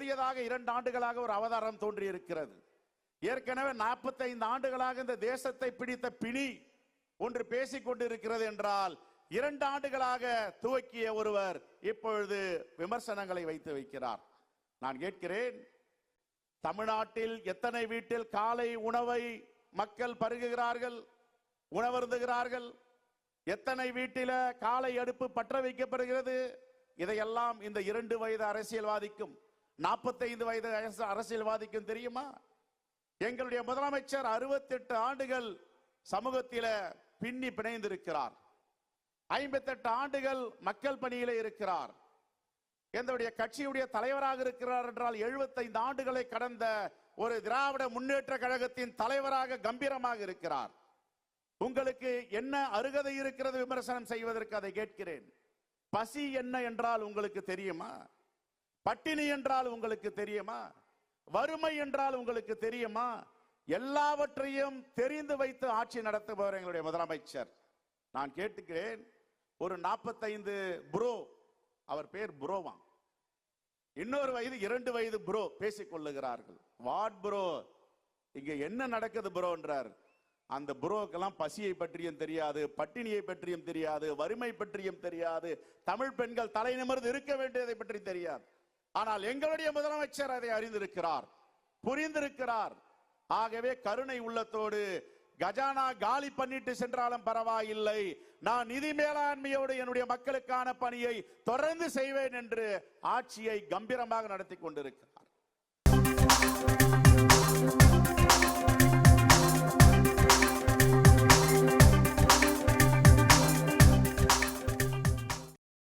புதியதாக 2 ஆண்டுகளாக ஒரு அவதாரம் தோன்றி இருக்கிறது. ஏற்கனவே 45 ஆண்டுகளாக இந்த தேசத்தை பிடித்த பிணி ஒன்று பேசிக் கொண்டிருக்கிறது என்றால் 2 ஆண்டுகளாக துவக்கிய ஒருவர் இப்பொழுது விமர்சனங்களை வைத்து வைக்கிறார். நான் கேட்கிறேன், தமிழ்நாட்டில் எத்தனை வீட்டில் காலை உணவை மக்கள் பருகுகிறார்கள், உணவருந்துகிறார்கள்? எத்தனை வீட்டில காலை அடுப்பு பற்ற வைக்கப்படுகிறது? இதையெல்லாம் இந்த 2 வயது அரசியல்வாதிக்கும் 45 வயது அரசியல்வாதிக்கும் தெரியுமா? எங்களுடைய முதலமைச்சர் 68 ஆண்டுகள் சமூகத்தில பின்னி பிணைந்திருக்கிறார். 58 ஆண்டுகள் மக்கள் பணியில இருக்கிறார். எங்களுடைய கட்சியுடைய தலைவராக இருக்கிறார் என்றால் 75 ஆண்டுகளை கடந்த ஒரு திராவிட முன்னேற்ற கழகத்தின் தலைவராக கம்பீரமாக இருக்கிறார். உங்களுக்கு என்ன அருகதை இருக்கிறது விமர்சனம் செய்வதற்கு? அதை கேட்கிறேன். பசி என்ன என்றால் உங்களுக்கு தெரியுமா? பட்டினி என்றால் உங்களுக்கு தெரியுமா? வறுமை என்றால் உங்களுக்கு தெரியுமா? எல்லாவற்றையும் தெரிந்து வைத்து ஆட்சி நடத்துபவர் எங்களுடைய முதலமைச்சர். நான் கேட்டுக்கிறேன், ஒரு 45 ப்ரோ, அவர் பேர் ப்ரோவா, இன்னொரு வயது 2 வயது ப்ரோ பேசிக் கொள்ளுகிறார்கள். வாட் ப்ரோ, இங்க என்ன நடக்குது ப்ரோ என்றார். அந்த ப்ரோக்கெல்லாம் பசியை பற்றியும் தெரியாது, பட்டினியை பற்றியும் தெரியாது, வறுமை பற்றியும் தெரியாது, தமிழ் பெண்கள் தலை நிமிர்ந்து இருக்க வேண்டியதை பற்றி தெரியாது. ஆனால் எங்களுடைய முதலமைச்சர் அதை அறிந்திருக்கிறார், புரிந்திருக்கிறார். ஆகவே கருணை உள்ளத்தோடு கஜானா காலி பண்ணிட்டு சென்றாலும் பரவாயில்லை, நான் நிதி மேலாண்மையோடு என்னுடைய மக்களுக்கான பணியை தொடர்ந்து செய்வேன் என்று ஆட்சியை கம்பீரமாக நடத்தி கொண்டிருக்கிறார்.